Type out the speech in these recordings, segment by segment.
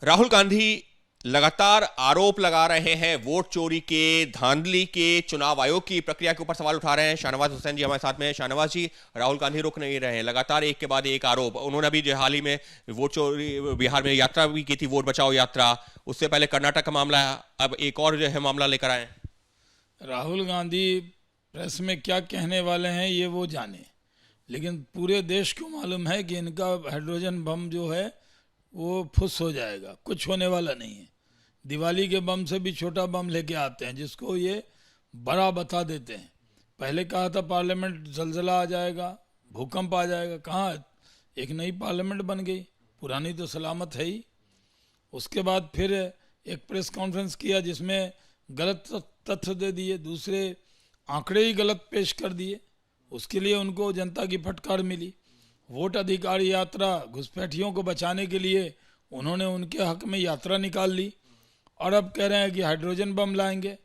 राहुल गांधी लगातार आरोप लगा रहे हैं वोट चोरी के, धांधली के, चुनाव आयोग की प्रक्रिया के ऊपर सवाल उठा रहे हैं। शाहनवाज हुसैन जी हमारे साथ में हैं। शाहनवाज जी, राहुल गांधी रुक नहीं रहे हैं, लगातार एक के बाद एक आरोप। उन्होंने अभी जो हाल ही में वोट चोरी बिहार में यात्रा भी की थी, वोट बचाओ यात्रा, उससे पहले कर्नाटक का मामला है, अब एक और जो है मामला लेकर आए। राहुल गांधी प्रेस में क्या कहने वाले हैं ये वो जाने, लेकिन पूरे देश को मालूम है कि इनका हाइड्रोजन बम जो है वो फुस हो जाएगा, कुछ होने वाला नहीं है। दिवाली के बम से भी छोटा बम लेके आते हैं जिसको ये बड़ा बता देते हैं। पहले कहा था पार्लियामेंट जलजला आ जाएगा, भूकंप आ जाएगा, कहाँ एक नई पार्लियामेंट बन गई, पुरानी तो सलामत है ही। उसके बाद फिर एक प्रेस कॉन्फ्रेंस किया जिसमें गलत तथ्य दे दिए, दूसरे आंकड़े ही गलत पेश कर दिए, उसके लिए उनको जनता की फटकार मिली। वोट अधिकार यात्रा, घुसपैठियों को बचाने के लिए उन्होंने उनके हक में यात्रा निकाल ली और अब कह रहे हैं कि हाइड्रोजन बम लाएंगे।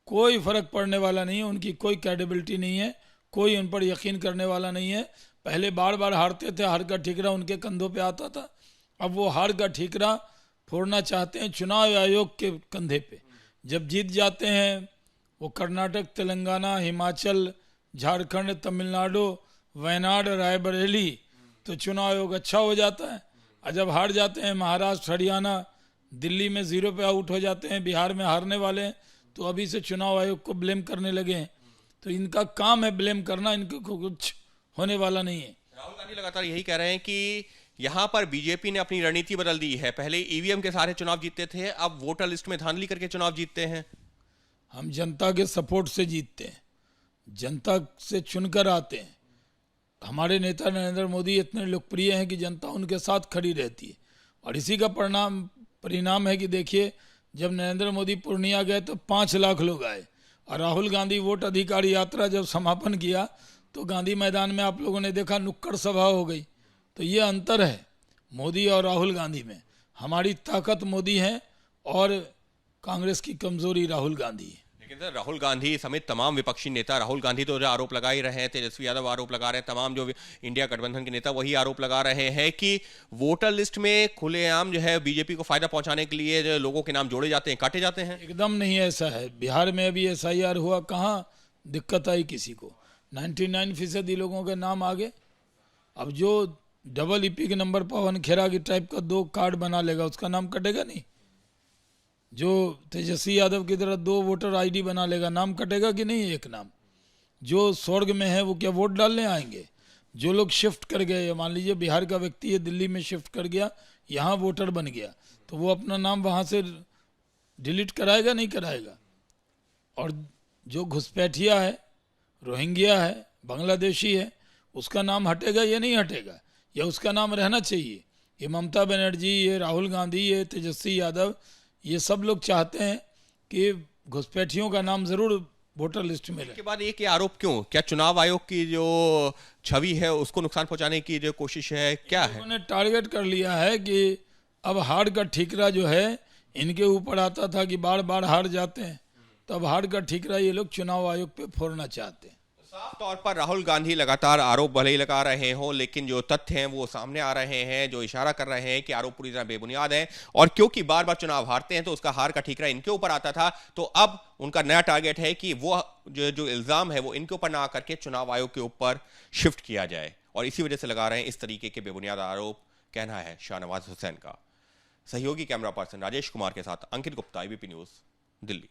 कोई फर्क पड़ने वाला नहीं है, उनकी कोई क्रेडिबिलिटी नहीं है, कोई उन पर यकीन करने वाला नहीं है। पहले बार बार हारते थे, हार का ठीकरा उनके कंधों पे आता था, अब वो हार का ठीकरा फोड़ना चाहते हैं चुनाव आयोग के कंधे पे। जब जीत जाते हैं वो कर्नाटक, तेलंगाना, हिमाचल, झारखंड, तमिलनाडु, वायनाड, रायबरेली, तो चुनाव आयोग अच्छा हो जाता है। और जब हार जाते हैं महाराष्ट्र, हरियाणा, दिल्ली में जीरो पे आउट हो जाते हैं, बिहार में हारने वाले हैं, तो अभी से चुनाव आयोग को ब्लेम करने लगे हैं। तो इनका काम है ब्लेम करना, इनको कुछ होने वाला नहीं है। राहुल गांधी लगातार यही कह रहे हैं कि यहां पर बीजेपी ने अपनी रणनीति बदल दी है, पहले ईवीएम के सहारे चुनाव जीतते थे, अब वोटर लिस्ट में धांधली करके चुनाव जीतते हैं। हम जनता के सपोर्ट से जीतते हैं, जनता से चुनकर आते हैं। हमारे नेता नरेंद्र मोदी इतने लोकप्रिय हैं कि जनता उनके साथ खड़ी रहती है, और इसी का परिणाम है कि देखिए, जब नरेंद्र मोदी पूर्णिया गए तो 5 लाख लोग आए, और राहुल गांधी वोट अधिकार यात्रा जब समापन किया तो गांधी मैदान में आप लोगों ने देखा नुक्कड़ सभा हो गई। तो ये अंतर है मोदी और राहुल गांधी में। हमारी ताकत मोदी है और कांग्रेस की कमजोरी राहुल गांधी है। लेकिन सर, राहुल गांधी समेत तमाम विपक्षी नेता, राहुल गांधी तो जो आरोप लगा ही रहे हैं, तेजस्वी यादव आरोप लगा रहे हैं, तमाम जो इंडिया गठबंधन के नेता वही आरोप लगा रहे हैं कि वोटर लिस्ट में खुलेआम जो है बीजेपी को फायदा पहुंचाने के लिए जो लोगों के नाम जोड़े जाते हैं, काटे जाते हैं। एकदम नहीं ऐसा है। बिहार में अभी SIR हुआ, कहाँ दिक्कत आई किसी को? 99% लोगों के नाम आ गए। अब जो डबल EP के नंबर पवन खेरा की टाइप का 2 कार्ड बना लेगा उसका नाम कटेगा नहीं? जो तेजस्वी यादव की तरह 2 वोटर ID बना लेगा, नाम कटेगा कि नहीं? एक नाम। जो स्वर्ग में है वो क्या वोट डालने आएंगे? जो लोग शिफ्ट कर गए, मान लीजिए बिहार का व्यक्ति है, दिल्ली में शिफ्ट कर गया, यहाँ वोटर बन गया, तो वो अपना नाम वहाँ से डिलीट कराएगा नहीं कराएगा? और जो घुसपैठिया है, रोहिंग्या है, बांग्लादेशी है, उसका नाम हटेगा या नहीं हटेगा, या उसका नाम रहना चाहिए? ये ममता बनर्जी, ये राहुल गांधी, ये तेजस्वी यादव, ये सब लोग चाहते हैं कि घुसपैठियों का नाम जरूर वोटर लिस्ट में रहे। के बाद एक ये आरोप क्यों? क्या चुनाव आयोग की जो छवि है उसको नुकसान पहुंचाने की जो कोशिश है, क्या है? उन्होंने टारगेट कर लिया है कि अब हार का ठीकरा जो है इनके ऊपर आता था कि बार बार हार जाते हैं, तो अब हार का ठीकरा ये लोग चुनाव आयोग पे फोड़ना चाहते हैं। साफ तौर पर राहुल गांधी लगातार आरोप भले ही लगा रहे हो, लेकिन जो तथ्य हैं वो सामने आ रहे हैं, जो इशारा कर रहे हैं कि आरोप पूरी तरह बेबुनियाद है, और क्योंकि बार बार चुनाव हारते हैं तो उसका हार का ठीकरा इनके ऊपर आता था, तो अब उनका नया टारगेट है कि वो जो इल्जाम है वो इनके ऊपर ना आकर के चुनाव आयोग के ऊपर शिफ्ट किया जाए, और इसी वजह से लगा रहे हैं इस तरीके के बेबुनियाद आरोप, कहना है शाहनवाज हुसैन का। सहयोगी कैमरा पर्सन राजेश कुमार के साथ अंकित गुप्ता, ABP न्यूज, दिल्ली।